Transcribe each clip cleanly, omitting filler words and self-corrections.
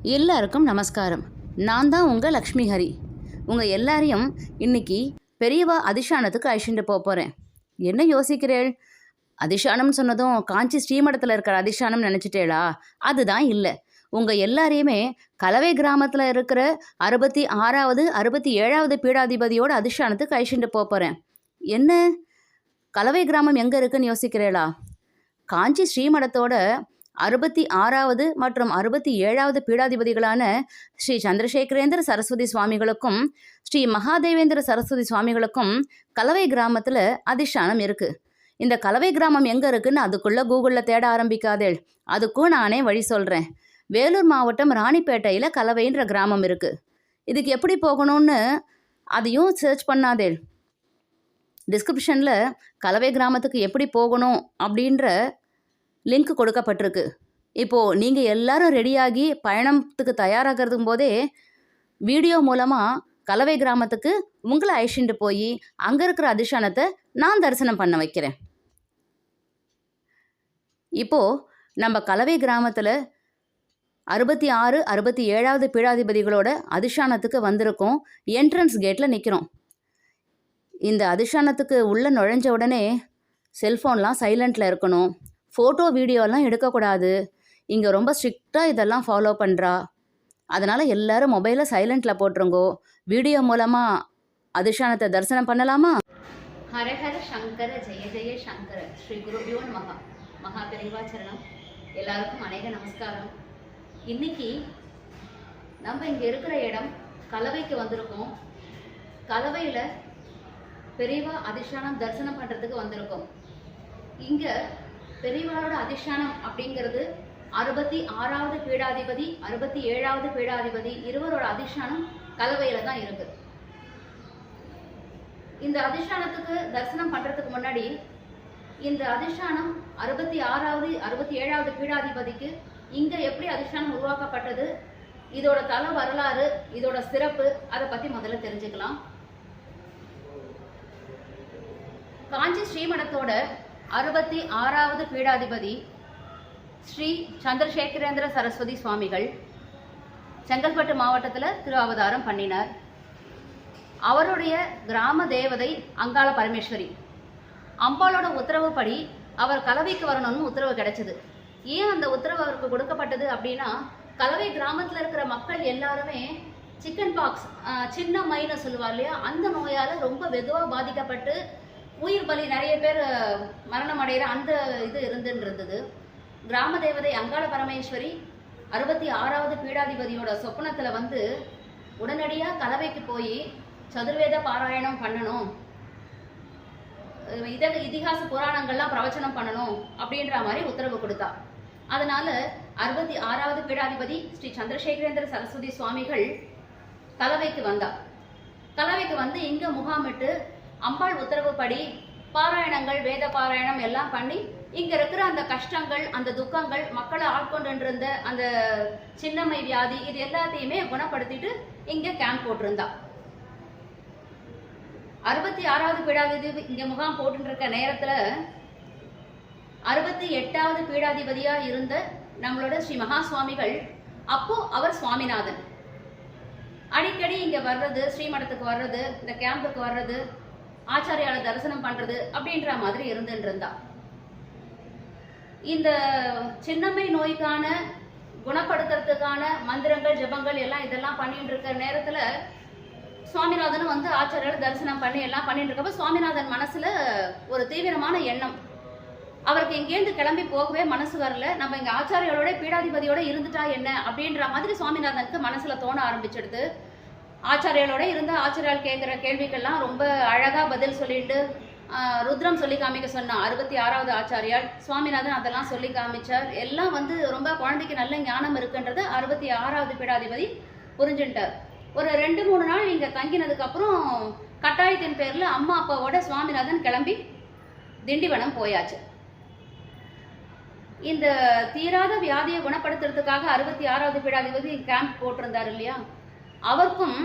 எல்லாருக்கும் நமஸ்காரம். நான் தான் உங்கள் லக்ஷ்மி ஹரி. உங்கள் எல்லாரையும் இன்னைக்கு பெரியவா அதிஷானத்துக்கு அழிச்சுட்டு போகிறேன். என்ன யோசிக்கிறேள்? அதிஷானம்னு சொன்னதும் காஞ்சி ஸ்ரீமடத்தில் இருக்கிற அதிஷானம் நினச்சிட்டேளா? அதுதான் இல்லை. உங்கள் எல்லாரையுமே கலவை கிராமத்தில் இருக்கிற 66வது 67வது பீடாதிபதியோட அதிஷானத்துக்கு அழிச்சுட்டு போகிறேன். என்ன கலவை கிராமம் எங்கே இருக்குன்னு யோசிக்கிறேளா? காஞ்சி ஸ்ரீமடத்தோட 66வது மற்றும் 67வது பீடாதிபதிகளான ஸ்ரீ சந்திரசேகரேந்திர சரஸ்வதி சுவாமிகளுக்கும் ஸ்ரீ மகாதேவேந்திர சரஸ்வதி சுவாமிகளுக்கும் கலவை கிராமத்தில் அதிஷ்டானம் இருக்குது. இந்த கலவை கிராமம் எங்கே இருக்குன்னு அதுக்குள்ளே கூகுளில் தேட ஆரம்பிக்காதேள். அதுக்கும் நானே வழி சொல்கிறேன். வேலூர் மாவட்டம் ராணிப்பேட்டையில் கலவைன்ற கிராமம் இருக்குது. இதுக்கு எப்படி போகணும்னு அதையும் சர்ச் பண்ணாதேள். டிஸ்கிரிப்ஷனில் கலவை கிராமத்துக்கு எப்படி போகணும் அப்படின்ற லிங்க் கொடுக்கப்பட்டிருக்கு. இப்போது நீங்கள் எல்லாரும் ரெடியாகி பயணத்துக்கு தயாராகிறதும் போதே வீடியோ மூலமாக கலவை கிராமத்துக்கு உங்களை அழைச்சிட்டு போய் அங்கே இருக்கிற அதிஷானத்தை நான் தரிசனம் பண்ண வைக்கிறேன். இப்போது நம்ம கலவை கிராமத்தில் 66 67வது பீடாதிபதிகளோட அதிஷானத்துக்கு வந்திருக்கோம். என்ட்ரன்ஸ் கேட்டில் நிற்கிறோம். இந்த அதிஷானத்துக்கு உள்ளே நுழைஞ்ச உடனே செல்ஃபோன்லாம் சைலண்டில் இருக்கணும். ஃபோட்டோ வீடியோலாம் எடுக்கக்கூடாது. இங்கே ரொம்ப ஸ்ட்ரிக்டாக இதெல்லாம் ஃபாலோ பண்ணுறா. அதனால் எல்லோரும் மொபைலை சைலண்டில் போட்டுருங்கோ. வீடியோ மூலமாக அதிஷானத்தை தரிசனம் பண்ணலாமா? ஹரஹர சங்கர ஜெய ஜெய சங்கர ஸ்ரீ குருபியோ நமஹ. மகா பெரிவாச்சரணம். எல்லாருக்கும் அநேக நமஸ்காரம். இன்னைக்கு நம்ம இங்கே இருக்கிற இடம் கலவைக்கு வந்திருக்கோம். கலவையில் பெரியவா அதிஷ்டானம் தரிசனம் பண்ணுறதுக்கு வந்திருக்கோம். இங்கே பெரியவாளோட அதிஷ்டானம் அப்படிங்கிறது 66வது பீடாதிபதி 67வது பீடாதிபதி இருவரோட அதிஷ்டானம் கலவையில் தான் இருக்குது. இந்த அதிஷ்டானத்துக்கு தரிசனம் பண்ணுறதுக்கு முன்னாடி இந்த அதிஷ்டானம் 66வது 67வது பீடாதிபதிக்கு இங்கே எப்படி அதிஷ்டானம் உருவாக்கப்பட்டது, இதோட தல வரலாறு, இதோட சிறப்பு, அதை பற்றி முதல்ல தெரிஞ்சுக்கலாம். காஞ்சி ஸ்ரீமடத்தோட 66வது பீடாதிபதி ஸ்ரீ சந்திரசேகரேந்திர சரஸ்வதி சுவாமிகள் செங்கல்பட்டு மாவட்டத்தில் திருஅவதாரம் பண்ணினார். அவருடைய கிராம தேவதை அங்காள பரமேஸ்வரி. அம்பாளோட உத்தரவுப்படி அவர் கலவைக்கு வரணும்னு உத்தரவு கிடைச்சது. ஏன் அந்த உத்தரவு அவருக்கு கொடுக்கப்பட்டது அப்படின்னா, கலவை கிராமத்தில் இருக்கிற மக்கள் எல்லாருமே சிக்கன் பாக்ஸ், சின்ன மைன்னு சொல்லுவார் இல்லையா, அந்த நோயால் ரொம்ப வெகுவாக பாதிக்கப்பட்டு உயிர் பலி நிறைய பேர் மரணம் அடைகிற அந்த இது இருந்துன்றது. கிராம தேவதை அங்காள பரமேஸ்வரி 66வது பீடாதிபதியோட சொப்பனத்தில் வந்து உடனடியாக கலவைக்கு போய் சதுர்வேத பாராயணம் பண்ணணும், இதிகாச புராணங்கள்லாம் பிரவச்சனம் பண்ணணும் அப்படின்ற மாதிரி உத்தரவு கொடுத்தா. அதனால 66வது பீடாதிபதி ஸ்ரீ சந்திரசேகரேந்திர சரஸ்வதி சுவாமிகள் கலவைக்கு வந்தா. கலவைக்கு வந்து இங்கே முகாமிட்டு அம்பாள் உத்தரவுப்படி பாராயணங்கள், வேத பாராயணம் எல்லாம் பண்ணி இங்கே இருக்கிற அந்த கஷ்டங்கள், அந்த துக்கங்கள், மக்களை ஆட்கொண்டிருந்த அந்த சின்னம்மை வியாதி, இது எல்லாத்தையுமே குணப்படுத்திட்டு இங்கே கேம்ப் போட்டிருந்தா. 66வது பீடாதிபதி இங்கே முகாம் போட்டுருக்க நேரத்தில் 68வது பீடாதிபதியாக இருந்த நம்மளோட ஸ்ரீ மகா சுவாமிகள், அப்போ அவர் சுவாமிநாதன், அடிக்கடி இங்கே வர்றது, ஸ்ரீமடத்துக்கு வர்றது, இந்த கேம்புக்கு வர்றது, ஆச்சாரியால தரிசனம் பண்றது அப்படின்ற மாதிரி இருந்துருந்தா. இந்த சின்னம்மை நோய்க்கான குணப்படுத்துறதுக்கான மந்திரங்கள், ஜபங்கள் எல்லாம் இதெல்லாம் பண்ணிட்டு இருக்கிற நேரத்துல சுவாமிநாதனும் வந்து ஆச்சாரியால தரிசனம் பண்ணி எல்லாம் பண்ணிட்டு இருக்கப்ப சுவாமிநாதன் மனசுல ஒரு தீவிரமான எண்ணம். அவருக்கு இங்கேருந்து கிளம்பி போகவே மனசு வரல. நம்ம இங்க ஆச்சாரியோட பீடாதிபதியோட இருந்துட்டா என்ன அப்படின்ற மாதிரி சுவாமிநாதனுக்கு மனசுல தோண ஆரம்பிச்சிடுது. ஆச்சாரியாலோட இருந்த ஆச்சாரியால் கேட்குற கேள்விக்கெல்லாம் ரொம்ப அழகாக பதில் சொல்லிட்டு ருத்ரம் சொல்லி காமிக்க சொன்னான் 66வது ஆச்சாரியால். சுவாமிநாதன் அதெல்லாம் சொல்லி காமிச்சார். எல்லாம் வந்து ரொம்ப குழந்தைக்கு நல்ல ஞானம் இருக்குன்றத 66வது பீடாதிபதி புரிஞ்சுட்டார். ஒரு 2-3 நாள் இங்கே தங்கினதுக்கப்புறம் கட்டாயத்தின் பேரில் அம்மா அப்பாவோட சுவாமிநாதன் கிளம்பி திண்டிவனம் போயாச்சு. இந்த தீராத வியாதியை குணப்படுத்துறதுக்காக 66வது பீடாதிபதி கேம்ப் போட்டிருந்தார் இல்லையா, அவருக்கும்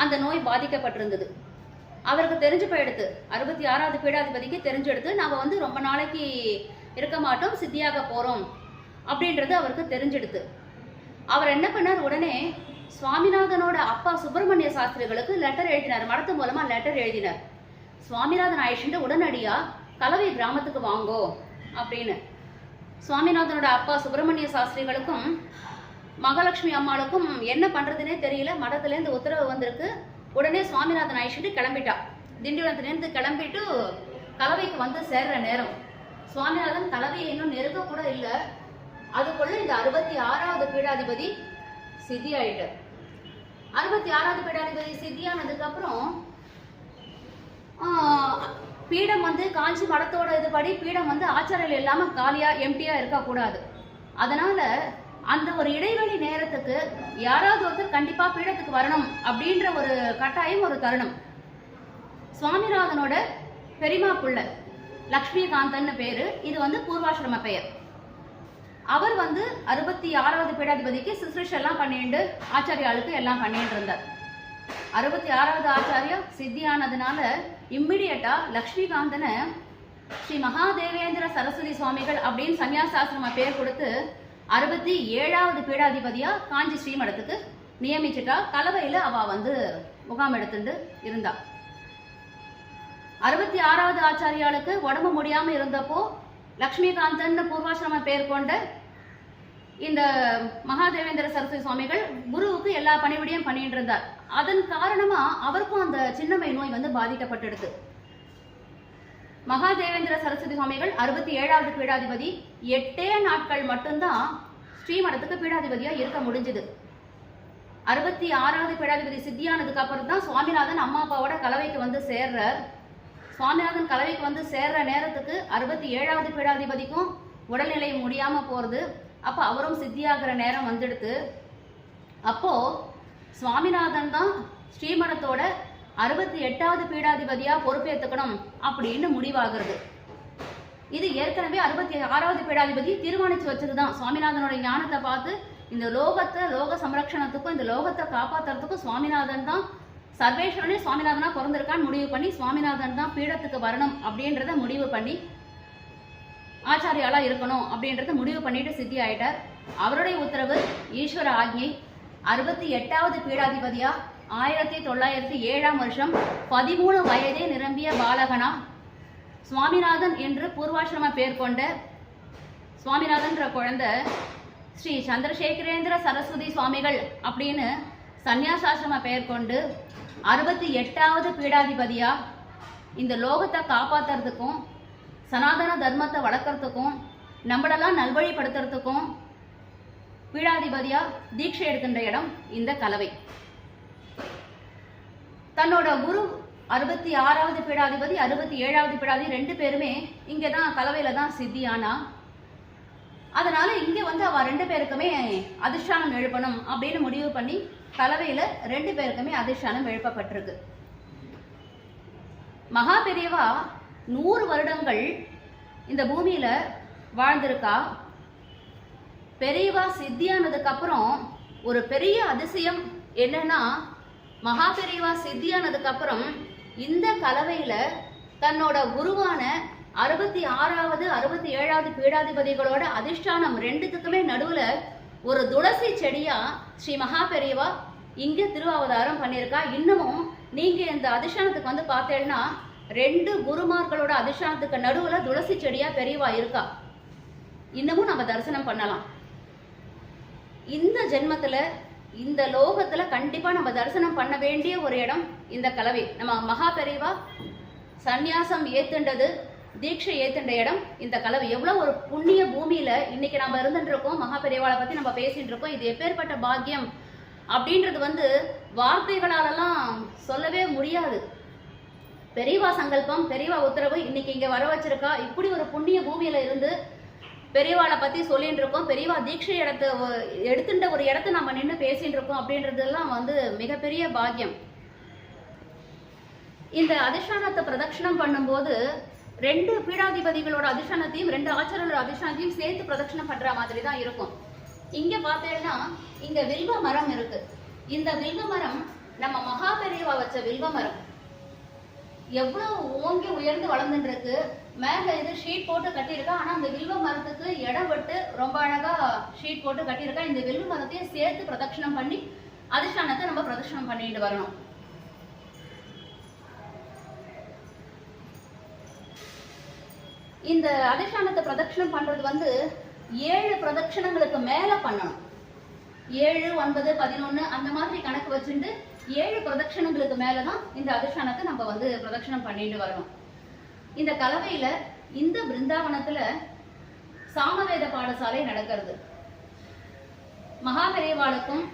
அந்த நோய் பாதிக்கப்பட்டிருந்தது. அவருக்கு தெரிஞ்சு போயிடுது, 66வது பீடாதிபதிக்கு தெரிஞ்செடுத்து நாம் வந்து ரொம்ப நாளைக்கு இருக்க மாட்டோம், சித்தியாக போகிறோம் அப்படின்றது அவருக்கு தெரிஞ்செடுத்து. அவர் என்ன பண்ணார், உடனே சுவாமிநாதனோட அப்பா சுப்பிரமணிய சாஸ்திரிகளுக்கு லெட்டர் எழுதினார், மடத்து மூலமா லெட்டர் எழுதினார். சுவாமிநாதன் ஆயிடுச்சுட்டு உடனடியா கலவை கிராமத்துக்கு வாங்கோ அப்படின்னு. சுவாமிநாதனோட அப்பா சுப்பிரமணிய சாஸ்திரிகளுக்கும் மகாலட்சுமி அம்மாளுக்கும் என்ன பண்றதுன்னே தெரியல. மடத்துலேருந்து உத்தரவு வந்திருக்கு. உடனே சுவாமிநாதன் ஆயிடுச்சுட்டு கிளம்பிட்டா. திண்டிவனத்துலேருந்து கிளம்பிட்டு கலவைக்கு வந்து சேர்ற நேரம் சுவாமிநாதன் கலவையை இன்னும் நெருங்க கூட இல்லை. அதுக்குள்ள இந்த 66வது பீடாதிபதி சித்தி ஆயிட்டார். 66வது பீடாதிபதி சித்தியானதுக்கு அப்புறம் பீடம் வந்து காஞ்சி மடத்தோட இதுபடி பீடம் வந்து ஆச்சாரியர்கள் இல்லாம காலியா எம்டியா இருக்கக்கூடாது. அதனால அந்த ஒரு இடைவெளி நேரத்துக்கு யாராவது ஒருத்தர் கண்டிப்பா பீடத்துக்கு வரணும் அப்படின்ற ஒரு கட்டாயம், ஒரு தருணம். சுவாமிநாதனோட பெரியமா புள்ள லக்ஷ்மிகாந்தன் பேரு. இது வந்து பூர்வாசிரம பெயர். அவர் வந்து 66வது பீடாதிபதிக்கு சிசுஷெல்லாம் பண்ணிட்டு ஆச்சாரியாளுக்கு எல்லாம் பண்ணிட்டு இருந்தார். 66வது ஆச்சாரியா சித்தியானதுனால இம்மிடியட்டா லக்ஷ்மிகாந்தனை ஸ்ரீ மகாதேவேந்திர சரஸ்வதி சுவாமிகள் அப்படின்னு சன்னியாசாசிரம பேர் கொடுத்து 67வது பீடாதிபதியா காஞ்சி ஸ்ரீமடத்துக்கு நியமிச்சுட்டா. கலவையில அவ வந்து முகாம் எடுத்துட்டு இருந்தா. 66வது ஆச்சாரியாளுக்கு உடம்பு முடியாம இருந்தப்போ லக்ஷ்மிகாந்தன் பூர்வாசிரம பேர் கொண்ட இந்த மகாதேவேந்திர சரஸ்வதி சுவாமிகள் குருவுக்கு எல்லா பணிவிடையும் பண்ணிட்டு இருந்தார். அதன் காரணமா அவருக்கும் அந்த சின்னம்மை நோய் வந்து பாதிக்கப்பட்டெடுத்து. மகாதேவேந்திர சரஸ்வதி சுவாமிகள் 67வது பீடாதிபதி. 8 நாட்கள் மட்டும்தான் ஸ்ரீமடத்துக்கு பீடாதிபதியா இருக்க முடிஞ்சது. 66வது பீடாதிபதி சித்தியானதுக்கு அப்புறம் தான் சுவாமிநாதன் அம்மா அப்பாவோட கலவைக்கு வந்து சேர்றார். சுவாமிநாதன் கலவைக்கு வந்து சேர்ற நேரத்துக்கு 67வது பீடாதிபதிக்கும் உடல்நிலை முடியாம போறது. அப்போ அவரும் சித்தியாகிற நேரம் வந்துடுத்து. அப்போ சுவாமிநாதன் தான் ஸ்ரீமடத்தோட 68வது பீடாதிபதியா பொறுப்பேற்றுக்கணும் அப்படின்னு முடிவாகிறது. இது ஏற்கனவே 66வது பீடாதிபதி தீர்மானிச்சு வச்சதுதான். சுவாமிநாதனோட ஞானத்தை பார்த்து இந்த லோக சம்ரக்ஷணத்துக்கும் இந்த லோகத்தை காப்பாத்துறதுக்கும் சுவாமிநாதன் தான், சர்வேஸ்வரனே சுவாமிநாதனா பிறந்திருக்கான்னு முடிவு பண்ணி சுவாமிநாதன் தான் பீடத்துக்கு வரணும் அப்படின்றத முடிவு பண்ணி ஆச்சாரியாலா இருக்கணும் அப்படின்றத முடிவு பண்ணிட்டு சித்தி ஆயிட்டார். அவருடைய உத்தரவு, ஈஸ்வர ஆக்ஞை. 68வது பீடாதிபதியா 1907ஆம் வருஷம் 13 வயதே நிரம்பிய பாலகனா சுவாமிநாதன் என்று பூர்வாசிரம பேர் கொண்ட சுவாமிநாதன்ற குழந்தை ஸ்ரீ சந்திரசேகரேந்திர சரஸ்வதி சுவாமிகள் அப்படின்னு சன்னியாசாசிரம பெயர் கொண்டு 68வது பீடாதிபதியா இந்த லோகத்தை காப்பாத்துறதுக்கும் சனாதன தர்மத்தை வளர்க்கறதுக்கும் நம்மளெல்லாம் நல்வழிப்படுத்துறதுக்கும் பீடாதிபதியா தீட்சை எடுக்கின்ற இடம் இந்த கலவை. தன்னோட குரு 66வது பீடாதிபதி 67வது பீடாதிபதி 2 பேருமே இங்கதான் கலவையில தான் சித்தியானா. அதனால இங்க வந்து அவ 2 பேருக்குமே அதிஷ்டானம் எழுப்பணும் அப்படின்னு முடிவு பண்ணி கலவையில 2 பேருக்குமே அதிஷ்டானம் எழுப்பப்பட்டிருக்கு. மகா பெரியவா 100 வருடங்கள் இந்த பூமியில வாழ்ந்திருக்கா. பெரியவா சித்தியானதுக்கு அப்புறம் ஒரு பெரிய அதிசயம் என்னன்னா, மகா பெரியவா சித்தியானதுக்கு அப்புறம் இந்த கலவையில தன்னோட குருவான 66வது 67வது பீடாதிபதிகளோட அதிஷ்டானம் 2த்துக்குமே நடுவுல ஒரு துளசி செடியா ஸ்ரீ மகா பெரியவா இங்க திருவாவதாரம் பண்ணியிருக்கா. இன்னமும் நீங்க இந்த அதிஷ்டானத்துக்கு வந்து பார்த்தேன்னா 2 குருமார்களோட அதிஷ்டானத்துக்கு நடுவுல துளசி செடியா பெரியவா இருக்கா. இன்னமும் நம்ம தரிசனம் பண்ணலாம். இந்த ஜென்மத்துல இந்த லோகத்துல கண்டிப்பா நம்ம தரிசனம் பண்ண வேண்டிய ஒரு இடம் இந்த கலவை. நம்ம மகா பெரியவா சந்நியாசம் ஏத்துண்டது, தீட்சை ஏத்துண்ட இடம் இந்த கலவை. எவ்வளவு ஒரு புண்ணிய பூமியில இன்னைக்கு நம்ம இருந்துட்டு இருக்கோம். மகா பெரியவாளை பத்தி நம்ம பேசிட்டு இருக்கோம். இது எப்பேற்பட்ட பாக்கியம் அப்படின்றது வந்து வார்த்தைகளாலெல்லாம் சொல்லவே முடியாது. பெரியவா சங்கல்பம், பெரியவா உத்தரவு இன்னைக்கு இங்க வர வச்சிருக்கா. இப்படி ஒரு புண்ணிய பூமியில இருந்து பெரியவாளை பத்தி சொல்லிட்டு இருக்கோம். பெரியவா தீட்சை எடுத்துட்ட ஒரு இடத்த நம்ம நின்று பேசிட்டு இருக்கோம் அப்படின்றதெல்லாம் வந்து மிகப்பெரிய பாக்கியம். இந்த அதிஷ்டானத்தை பிரதட்சணம் பண்ணும்போது 2 பீடாதிபதிகளோட அதிஷ்டானத்தையும் 2 ஆச்சாரியர்களோட அதிஷ்டானத்தையும் சேர்த்து பிரதட்சணம் பண்ற மாதிரி தான் இருக்கும். இங்க பார்த்தேன்னா இங்க வில்வ மரம் இருக்கு. இந்த வில்வ மரம் நம்ம மகா பெரியவா வச்ச வில்வ மரம். எவ்வளவு ஓங்கி உயர்ந்து வளர்ந்துட்டு இருக்கு. மேல இது ஷீட் போட்டு கட்டியிருக்கா. ஆனா அந்த வில்வ மரத்துக்கு இடம் விட்டு ரொம்ப அழகா ஷீட் போட்டு கட்டியிருக்கா. இந்த வில்வ மரத்தையும் சேர்த்து பிரதட்சணம் பண்ணி அதிஷ்டானத்தை நம்ம பிரதட்சணம் பண்ணிட்டு வரணும். இந்த அதிஷ்டானத்தை பிரதட்சணம் பண்றது 7 பிரதட்சணங்களுக்கு மேல பண்ணணும். 7, 9, 11 அந்த மாதிரி கணக்கு வச்சுட்டு 7 பிரதட்சணங்களுக்கு மேலதான் இந்த அதிஷ்டானத்தை நம்ம பிரதட்சணம் பண்ணிட்டு வரணும். இந்த கலவையில இந்த பிருந்தாவனத்துல சாமவேத பாடசாலை நடக்கிறது. மகா பெரியவாளுக்கும்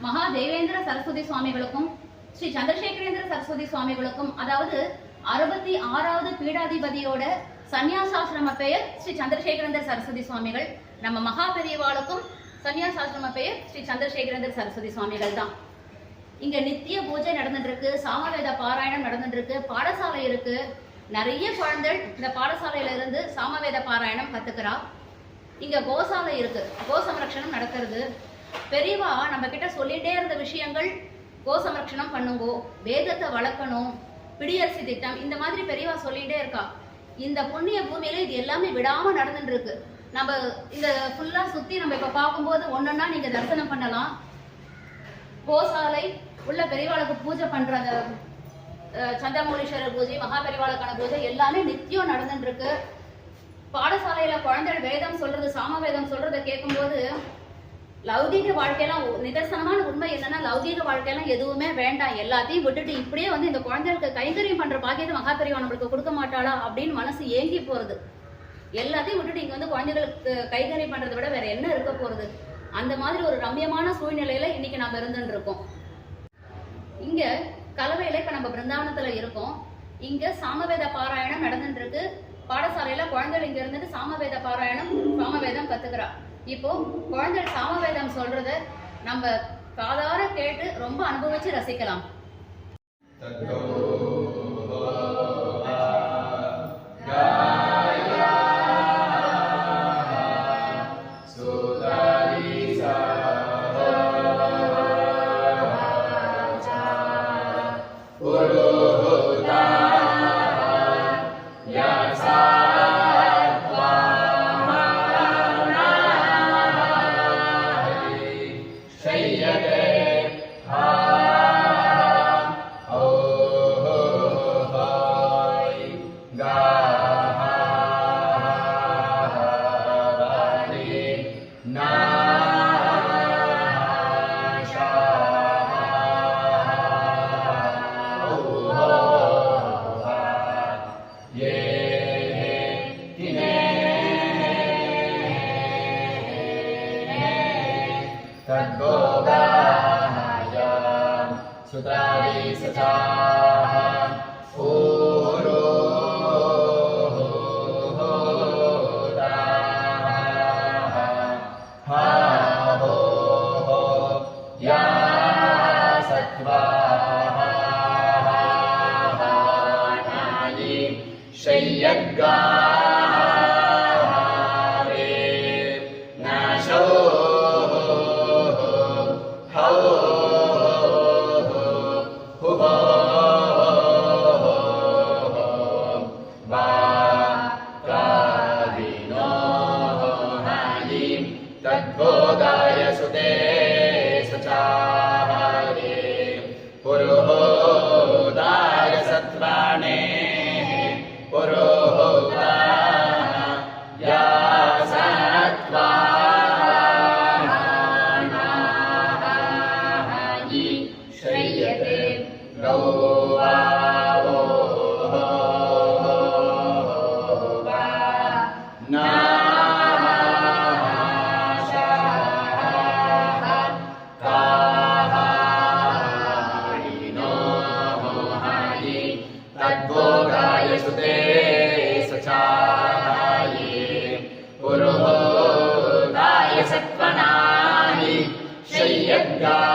மகா தேவேந்திர சரஸ்வதி சுவாமிகளுக்கும் ஸ்ரீ சந்திரசேகரேந்திர சரஸ்வதி சுவாமிகளுக்கும், அதாவது 66வது பீடாதிபதியோட சன்னியாசாசிரம பெயர் ஸ்ரீ சந்திரசேகரேந்திர சரஸ்வதி சுவாமிகள். நம்ம மகா பெரியவாளுக்கும் சன்னியாசாசிரம பெயர் ஸ்ரீ சந்திரசேகரேந்திர சரஸ்வதி சுவாமிகள் தான். இங்க நித்திய பூஜை நடந்துட்டு இருக்கு, சாமவேத பாராயணம் நடந்துட்டு இருக்கு, பாடசாலை இருக்கு. நிறைய குழந்தைகள் இந்த பாடசாலையில இருந்து சாமவேத பாராயணம் கத்துக்கிறா. இங்க கோசாலை இருக்கு, கோ சம்ரக்ஷணம் நடக்கிறது. பெரியவா நம்ம கிட்ட சொல்லிட்டே இருந்த விஷயங்கள், கோ சம்ரக்ஷணம் பண்ணுங்கோ, வேதத்தை வளர்க்கணும், பிடியரசி திட்டம், இந்த மாதிரி பெரியவா சொல்லிட்டே இருக்கா. இந்த புண்ணிய பூமியில இது எல்லாமே விடாம நடந்துட்டு இருக்கு. நம்ம இந்த ஃபுல்லா சுத்தி நம்ம இப்ப பார்க்கும்போது ஒன்னொன்னா நீங்க தரிசனம் பண்ணலாம். கோசாலை உள்ள பெரியவாளுக்கு பூஜை பண்ற அந்த சந்திரமௌலீஸ்வரர் பூஜை, மகா பெரியவாளுக்கான பூஜை எல்லாமே நித்தியம் நடந்துட்டு இருக்கு. பாடசாலையில குழந்தைகள் வேதம் சொல்றது, சாமவேதம் சொல்றதை கேட்கும்போது லௌகீக வாழ்க்கையெல்லாம் நிதர்சனமான உண்மை என்னன்னா, லௌகீக வாழ்க்கையெல்லாம் எதுவுமே வேண்டாம், எல்லாத்தையும் விட்டுட்டு இப்படியே இந்த குழந்தைகளுக்கு கைங்கரியம் பண்ற பாக்கியத்தை மகா பெரியவா நம்மளுக்கு கொடுக்க மாட்டாளா அப்படின்னு மனசு ஏங்கி போறது. எல்லாத்தையும் விட்டுட்டு இங்க குழந்தைகளுக்கு கைங்கரியம் பண்றதை விட வேற என்ன இருக்க போறது? அந்த மாதிரி ஒரு ரம்யமான சூழ்நிலையில இன்னைக்கு நம்ம இருந்துட்டு இருக்கோம். இங்க கலவையில இப்ப நம்ம பிருந்தாவனத்துல இருக்கோம். இங்க சாமவேத பாராயணம் நடந்துட்டு இருக்கு. பாடசாலையில குழந்தைகள் இங்க இருந்துட்டு சாமவேத பாராயணம், சாமவேதம் கத்துக்கிறா. இப்போ குழந்தைகள் சாமவேதம் சொல்றத நம்ம காதார கேட்டு ரொம்ப அனுபவிச்சு ரசிக்கலாம். सत्वनाहि शय्यद्गा